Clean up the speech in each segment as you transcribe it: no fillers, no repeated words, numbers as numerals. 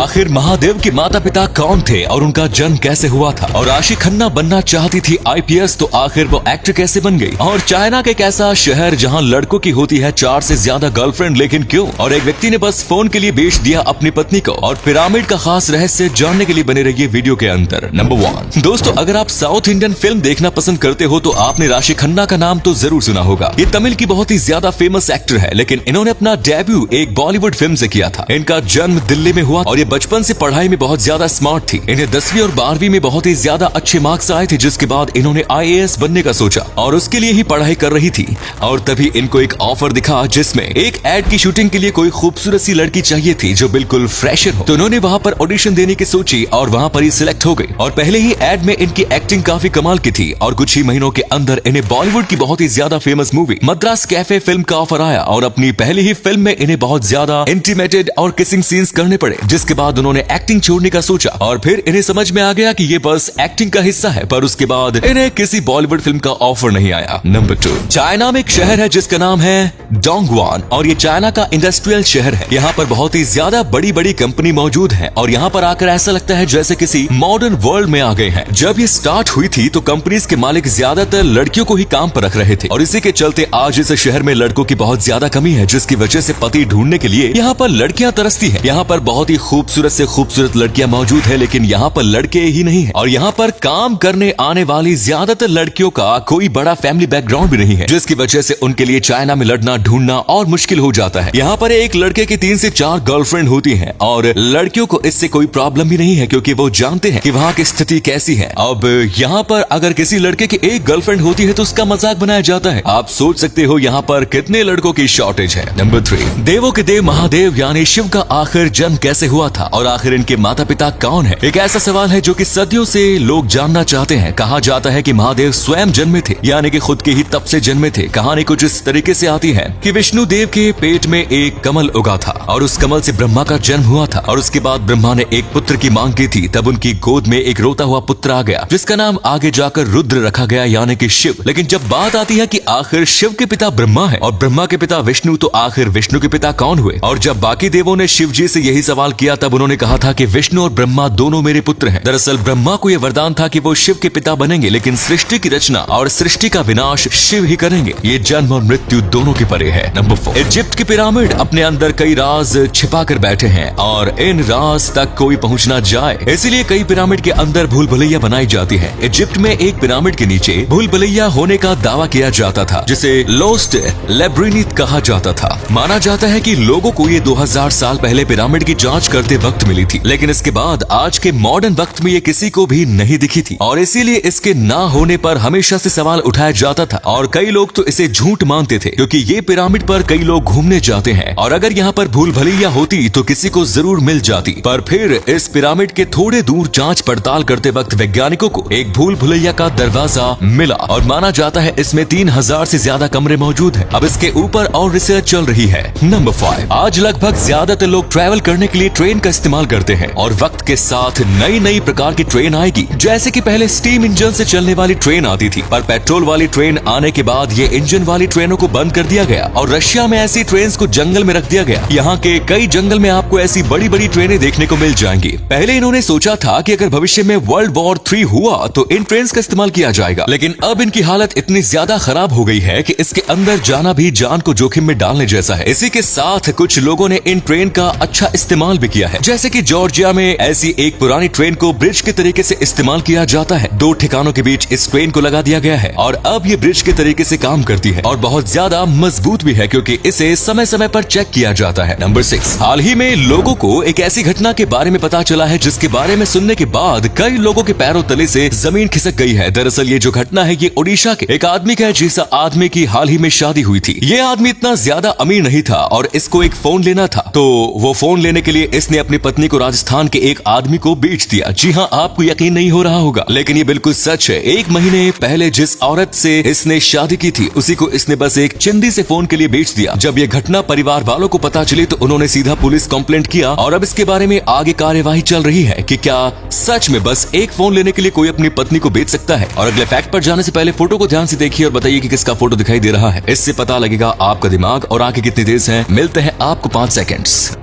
आखिर महादेव के माता पिता कौन थे और उनका जन्म कैसे हुआ था, और राशि खन्ना बनना चाहती थी IPS, तो आखिर वो एक्टर कैसे बन गई, और चाइना के एक ऐसा शहर जहां लड़कों की होती है 4 से ज्यादा गर्लफ्रेंड, लेकिन क्यों, और एक व्यक्ति ने बस फोन के लिए बेच दिया अपनी पत्नी को, और पिरामिड का खास रहस्य जानने के लिए बने रहिए वीडियो के अंदर। नंबर 1 दोस्तों, अगर आप साउथ इंडियन फिल्म देखना पसंद करते हो तो आपने राशि खन्ना का नाम तो जरूर सुना होगा। ये तमिल की बहुत ही ज्यादा फेमस एक्टर है, लेकिन इन्होंने अपना डेब्यू एक बॉलीवुड फिल्म से किया था। इनका जन्म दिल्ली में हुआ और ये बचपन से पढ़ाई में बहुत ज्यादा स्मार्ट थी। इन्हें 10वीं और 12वीं में बहुत ही ज्यादा अच्छे मार्क्स आए थे, जिसके बाद इन्होंने IAS बनने का सोचा और उसके लिए ही पढ़ाई कर रही थी। और तभी इनको एक ऑफर दिखा जिसमें एक एड की शूटिंग के लिए कोई खूबसूरत सी लड़की चाहिए थी जो बिल्कुल फ्रेशर हो। तो उन्होंने वहाँ पर ऑडिशन देने की सोची और वहाँ पर ही सिलेक्ट हो गई। और पहले ही एड में इनकी एक्टिंग काफी कमाल की थी और कुछ ही महीनों के अंदर इन्हें बॉलीवुड की बहुत ही ज्यादा famous movie Madras cafe film का ऑफर आया और अपनी पहली ही फिल्म में इन्हें बहुत ज्यादा इंटीमेटेड और किसिंग सीन्स करने पड़े, जिसके बाद उन्होंने एक्टिंग छोड़ने का सोचा और फिर इन्हें समझ में आ गया कि ये बस एक्टिंग का हिस्सा है। पर उसके बाद इन्हें किसी बॉलीवुड फिल्म का ऑफर नहीं आया। नंबर 2, चाइना में एक शहर है जिसका नाम है डोंगवान और ये चाइना का इंडस्ट्रियल शहर है। यहाँ पर बहुत ही ज्यादा बड़ी बड़ी कंपनी मौजूद है और यहाँ पर आकर ऐसा लगता है जैसे किसी मॉडर्न वर्ल्ड में आ गए हैं। जब ये स्टार्ट हुई थी तो कंपनीज के मालिक ज्यादातर लड़कियों को ही काम पर रख रहे थे और इसी के चलते आज इस शहर में लड़कों की बहुत ज्यादा कमी है, जिसकी वजह से पति ढूंढने के लिए यहाँ पर लड़कियां तरसती हैं। यहाँ पर बहुत ही खूबसूरत से खूबसूरत लड़कियां मौजूद है, लेकिन यहाँ पर लड़के ही नहीं है और यहाँ पर काम करने आने वाली ज्यादातर लड़कियों का कोई बड़ा फैमिली बैकग्राउंड भी नहीं है, जिसकी वजह से उनके लिए चाइना में लड़ना ढूंढना और मुश्किल हो जाता है। यहाँ पर एक लड़के की 3 से 4 गर्लफ्रेंड होती हैं और लड़कियों को इससे कोई प्रॉब्लम भी नहीं है क्योंकि वो जानते हैं कि वहाँ की स्थिति कैसी है। अब यहाँ पर अगर किसी लड़के की एक गर्लफ्रेंड होती है तो उसका मजाक बनाया जाता है। आप सोच सकते हो यहाँ पर कितने लड़कों की शॉर्टेज है। नंबर 3, देवों के देव महादेव यानी शिव का आखिर जन्म कैसे हुआ था और आखिर इनके माता पिता कौन है, एक ऐसा सवाल है जो कि सदियों से लोग जानना चाहते हैं। कहा जाता है कि महादेव स्वयं जन्मे थे, यानी कि खुद के ही तप से जन्मे थे। कहानी कुछ इस तरीके से आती है कि विष्णु देव के पेट में एक कमल उगा था और उस कमल से ब्रह्मा का जन्म हुआ था और उसके बाद ब्रह्मा ने एक पुत्र की मांग की थी। तब उनकी गोद में एक रोता हुआ पुत्र आ गया जिसका नाम आगे जाकर रुद्र रखा गया, यानी कि शिव। लेकिन जब बात आती है कि आखिर शिव के पिता ब्रह्मा है और ब्रह्मा के पिता विष्णु, तो आखिर विष्णु के पिता कौन हुए? और जब बाकी देवों ने शिव जी से यही सवाल किया तब उन्होंने कहा था कि विष्णु और ब्रह्मा दोनों मेरे पुत्र हैं। दरअसल ब्रह्मा को यह वरदान था कि वो शिव के पिता बनेंगे, लेकिन सृष्टि की रचना और सृष्टि का विनाश शिव ही करेंगे। ये जन्म और मृत्यु दोनों के परे है। नंबर 4, इजिप्ट के पिरामिड अपने अंदर कई राज छिपा कर बैठे हैं और इन राज तक कोई पहुंच ना जाए, इसीलिए कई पिरामिड के अंदर भूल भुलैया बनाई जाती है। इजिप्ट में एक पिरामिड के नीचे भूल भुलैया होने का दावा किया जाता था जिसे लोस्ट लेब्रिनिथ कहा जाता था। माना जाता है कि लोगों को ये 2000 साल पहले पिरामिड की जांच करते वक्त मिली थी, लेकिन इसके बाद आज के मॉडर्न वक्त में ये किसी को भी नहीं दिखी थी और इसीलिए इसके ना होने पर हमेशा से सवाल उठाया जाता था और कई लोग तो इसे झूठ मानते थे क्योंकि ये पिरामिड पर कई लोग घूमने जाते हैं और अगर यहाँ पर भूल भुलैया होती तो किसी को जरूर मिल जाती। पर फिर इस पिरामिड के थोड़े दूर जांच पड़ताल करते वक्त वैज्ञानिकों को एक भूल भुलैया का दरवाजा मिला और माना जाता है इसमें 3000 से ज्यादा कमरे मौजूद हैं। अब इसके ऊपर और रिसर्च चल रही है। नंबर 5, आज लगभग ज्यादातर लोग ट्रैवल करने के लिए ट्रेन का इस्तेमाल करते हैं और वक्त के साथ नई नई प्रकार की ट्रेन आएगी। जैसे कि पहले स्टीम इंजन से चलने वाली ट्रेन आती थी, पर पेट्रोल वाली ट्रेन आने के बाद ये इंजन वाली ट्रेनों को बंद कर दिया गया और रशिया में ऐसी ट्रेन को जंगल में रख दिया गया। यहाँ के कई जंगल में आपको ऐसी बड़ी बड़ी ट्रेनें देखने को मिल जाएंगी। पहले इन्होंने सोचा था कि अगर भविष्य में वर्ल्ड वॉर 3 हुआ तो इन ट्रेन का इस्तेमाल किया जाएगा, लेकिन अब इनकी हालत इतनी ज्यादा खराब हो गई है कि इसके अंदर जाना भी जान को जोखिम में डालने जैसा है। इसी के साथ कुछ लोगों ने इन ट्रेन का अच्छा इस्तेमाल भी किया है, जैसे कि जॉर्जिया में ऐसी एक पुरानी ट्रेन को ब्रिज के तरीके से इस्तेमाल किया जाता है। 2 ठिकानों के बीच इस ट्रेन को लगा दिया गया है और अब ये ब्रिज के तरीके से काम करती है और बहुत ज्यादा मजबूत भी है क्योंकि इसे समय समय पर चेक किया जाता है। नंबर 6, हाल ही में लोगों को एक ऐसी घटना के बारे में पता चला है जिसके बारे में सुनने के बाद कई लोगों के पैरों तले से जमीन खिसक गई है। दरअसल ये जो घटना है ये ओडिशा के एक आदमी का है जिस आदमी की हाल ही में शादी हुई थी। ये आदमी इतना ज्यादा अमीर नहीं था और इसको एक फोन लेना था, तो वो फोन लेने के लिए इसने अपनी पत्नी को राजस्थान के एक आदमी को बेच दिया। जी हाँ, आपको यकीन नहीं हो रहा होगा लेकिन ये बिल्कुल सच है। 1 महीने पहले जिस औरत से इसने शादी की थी उसी को इसने बस एक चिंदी से फोन के लिए बेच दिया। जब ये घटना परिवार वालों को पता चली तो उन्होंने सीधा पुलिस कंप्लेंट किया और अब इसके बारे में आगे कार्यवाही चल रही है कि क्या सच में बस एक फोन लेने के लिए कोई अपनी पत्नी को बेच सकता है। और अगले फैक्ट पर जाने से पहले फोटो को ध्यान से देखिए और बताइए कि किसका फोटो दिखाई दे रहा है। इससे पता लगेगा आपका दिमाग और आंखें कितनी तेज हैं। मिलते हैं आपको 5 सेकंड्स।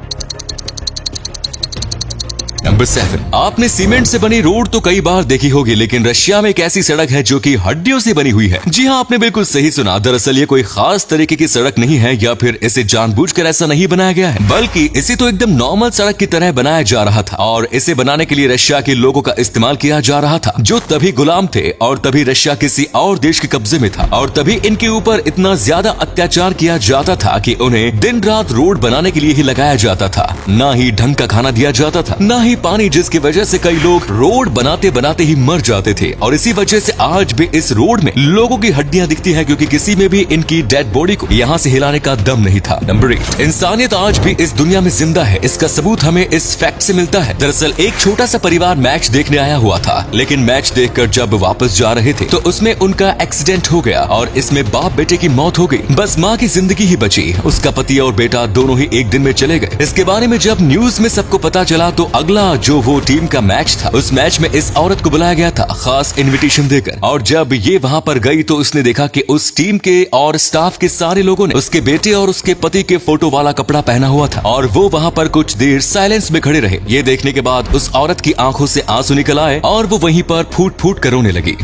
नंबर 7, आपने सीमेंट से बनी रोड तो कई बार देखी होगी, लेकिन रशिया में एक ऐसी सड़क है जो कि हड्डियों से बनी हुई है। जी हाँ, आपने बिल्कुल सही सुना। दरअसल ये कोई खास तरीके की सड़क नहीं है या फिर इसे जानबूझकर ऐसा नहीं बनाया गया है, बल्कि इसे तो एकदम नॉर्मल सड़क की तरह बनाया जा रहा था। और इसे बनाने के लिए रशिया के लोगों का इस्तेमाल किया जा रहा था, जो तभी गुलाम थे और तभी रशिया किसी और देश के कब्जे में था, और तभी इनके ऊपर इतना ज्यादा अत्याचार किया जाता था कि उन्हें दिन रात रोड बनाने के लिए ही लगाया जाता था। ना ही ढंग का खाना दिया जाता था, ना ही पानी, जिसकी वजह से कई लोग रोड बनाते बनाते ही मर जाते थे। और इसी वजह से आज भी इस रोड में लोगों की हड्डियां दिखती हैं, क्योंकि किसी में भी इनकी डेड बॉडी को यहाँ से हिलाने का दम नहीं था। नंबर 8, इंसानियत आज भी इस दुनिया में जिंदा है। इसका सबूत हमें इस फैक्ट से मिलता है। दरअसल एक छोटा सा परिवार मैच देखने आया हुआ था, लेकिन मैच देखकर जब वापस जा रहे थे तो उसमें उनका एक्सीडेंट हो गया और इसमें बाप बेटे की मौत हो गई। बस माँ की जिंदगी ही बची। उसका पति और बेटा दोनों ही एक दिन में चले गए। इसके बारे में जब न्यूज में सबको पता चला तो अगला जो वो टीम का मैच था, उस मैच में इस औरत को बुलाया गया था खास इनविटेशन देकर। और जब ये वहाँ पर गई तो उसने देखा कि उस टीम के और स्टाफ के सारे लोगों ने उसके बेटे और उसके पति के फोटो वाला कपड़ा पहना हुआ था, और वो वहाँ पर कुछ देर साइलेंस में खड़े रहे। ये देखने के बाद उस औरत की आंखों से आंसू निकल आए और वो वहीं पर फूट फूट कर रोने लगी।